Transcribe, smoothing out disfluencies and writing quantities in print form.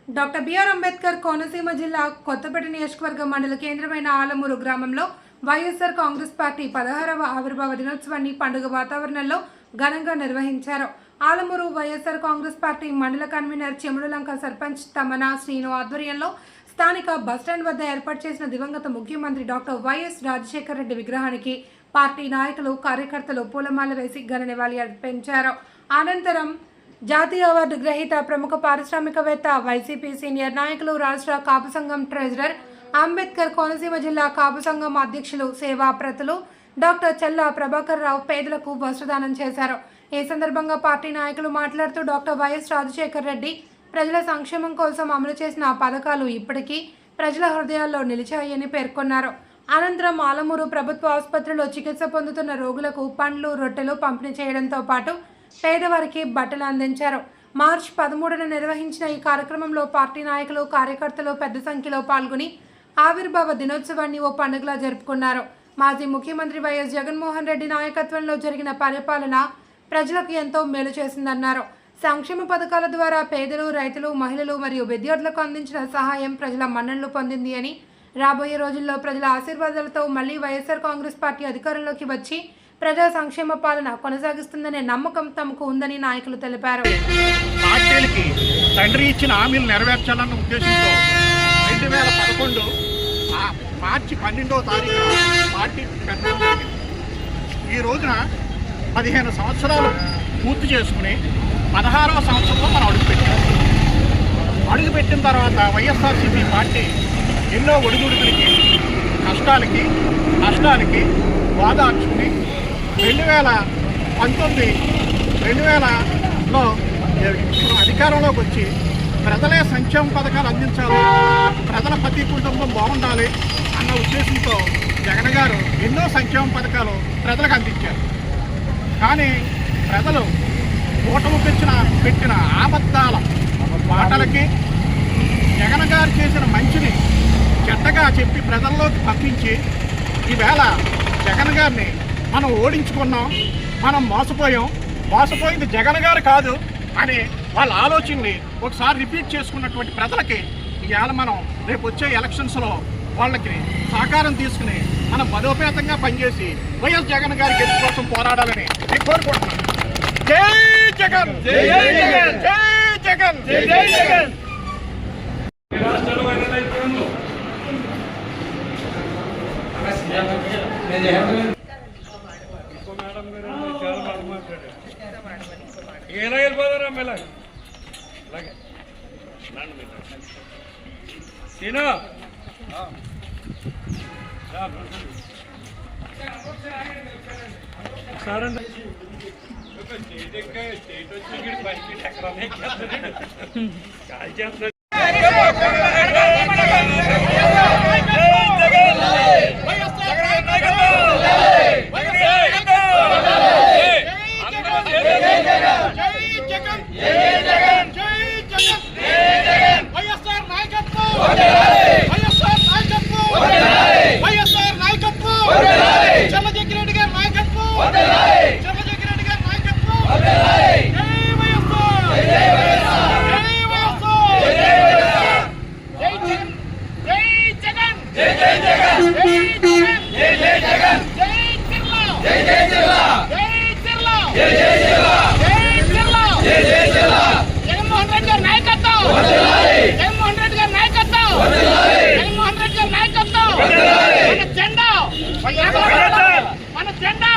Doctor BR Ambedkar Konaseema జిల్లా కొత్తపేట నియోజకవర్గ మండల కేంద్రమైన ఆలమూరు గ్రామంలో వైఎస్ఆర్ కాంగ్రెస్ పార్టీ 16వ ఆవిర్భావ దినోత్సవాన్ని పండుగ వాతావరణంలో ఘనంగా నిర్వహించారు. ఆలమూరు వైఎస్ఆర్ కాంగ్రెస్ పార్టీ మండల కన్వీనర్ చెముడులంక సర్పంచ్ తమనా శ్రీను ఆధ్వర్యంలో స్థానిక బస్టాండ్ వద్ద ఏర్పాటు చేసిన దివంగత ముఖ్యమంత్రి డాక్టర్ వైఎస్ రాజశేఖర రెడ్డి విగ్రహానికి పార్టీ నాయకులు కార్యకర్తలు పూలమాల వేసి ఘన నివాళి అర్పించారు. అనంతరం జాతీయ అవార్డు గ్రహీత ప్రముఖ పారిశ్రామికవేత్త వైసీపీ సీనియర్ నాయకులు రాష్ట్ర కాపు సంఘం ట్రెజరర్ అంబేద్కర్ కోనసీమ జిల్లా కాపు సంఘం అధ్యక్షులు సేవాప్రతులు డాక్టర్ చల్లా ప్రభాకర్ రావు పేదలకు వస్త్రదానం చేశారు. ఈ సందర్భంగా పార్టీ నాయకులు మాట్లాడుతూ డాక్టర్ వైఎస్ రాజశేఖర రెడ్డి ప్రజల సంక్షేమం కోసం అమలు చేసిన పథకాలు ఇప్పటికీ ప్రజల హృదయాల్లో నిలిచాయని పేర్కొన్నారు. అనంతరం ఆలమూరు ప్రభుత్వ ఆసుపత్రిలో చికిత్స పొందుతున్న రోగులకు పండ్లు రొట్టెలు పంపిణీ చేయడంతో పాటు పేదవారికి బట్టలు అందించారు. మార్చి 13న నిర్వహించిన ఈ కార్యక్రమంలో పార్టీ నాయకులు కార్యకర్తలు పెద్ద సంఖ్యలో పాల్గొని ఆవిర్భావ దినోత్సవాన్ని ఓ పండుగలా జరుపుకున్నారు. మాజీ ముఖ్యమంత్రి వైఎస్ జగన్మోహన్ రెడ్డి నాయకత్వంలో జరిగిన పరిపాలన ప్రజలకు ఎంతో మేలు చేసిందన్నారు. సంక్షేమ పథకాల ద్వారా పేదలు, రైతులు, మహిళలు మరియు విద్యార్థులకు అందించిన సహాయం ప్రజల మన్ననలు పొందింది అని, రాబోయే రోజుల్లో ప్రజల ఆశీర్వాదాలతో మళ్లీ వైఎస్ఆర్ కాంగ్రెస్ పార్టీ అధికారంలోకి వచ్చి ప్రజా సంక్షేమ పాలన కొనసాగిస్తుందనే నమ్మకం తమకు ఉందని నాయకులు తెలిపారు. పార్టీలకి తండ్రి ఇచ్చిన హామీలు నెరవేర్చాలన్న ఉద్దేశంతో 2011 మార్చి 12వ తారీఖున పార్టీ పెట్టడం జరిగింది. ఈ రోజున 15 సంవత్సరాలు పూర్తి చేసుకుని 16వ సంవత్సరంలో మనం అడుగుపెట్టిన తర్వాత వైఎస్ఆర్సీపీ పార్టీ ఎన్నో ఒడిదుడుకులకి, కష్టాలకి, నష్టాలకి వాదార్చుకుని 2019-2000లో అధికారంలోకి వచ్చి ప్రజలే సంక్షేమ పథకాలు అందించాలి, ప్రజల ప్రతి కుటుంబం బాగుండాలి అన్న ఉద్దేశంతో జగన్ గారు ఎన్నో సంక్షేమ పథకాలు ప్రజలకు అందించారు. కానీ ప్రజలు ఓటమి పెట్టిన అబద్ధాల మాటలకి జగన్ గారు చేసిన మంచిని చెడ్డగా చెప్పి ప్రజల్లోకి పంపించి ఈవేళ జగన్ గారిని మనం ఓడించుకున్నాం, మనం మోసపోయింది జగన్ గారు కాదు అని వాళ్ళ ఆలోచనని ఒకసారి రిపీట్ చేసుకున్నటువంటి ప్రజలకి ఇవాళ మనం రేపు వచ్చే ఎలక్షన్స్లో వాళ్ళకి సహకారం తీసుకుని మనం బలోపేతంగా పనిచేసి వైఎస్ జగన్ గారి గెలుపు కోసం పోరాడాలని నేను కోరుకుంటున్నాను. జై జగన్, జై జగన్, జై జగన్, జై జగన్. ఏనా వెళ్ళిపోతారా మెల్లగా సీనా సరే స్టేట్ వచ్చి పైకి ఎకరాలు కాల్ చేస్తున్నారు. మన జెండా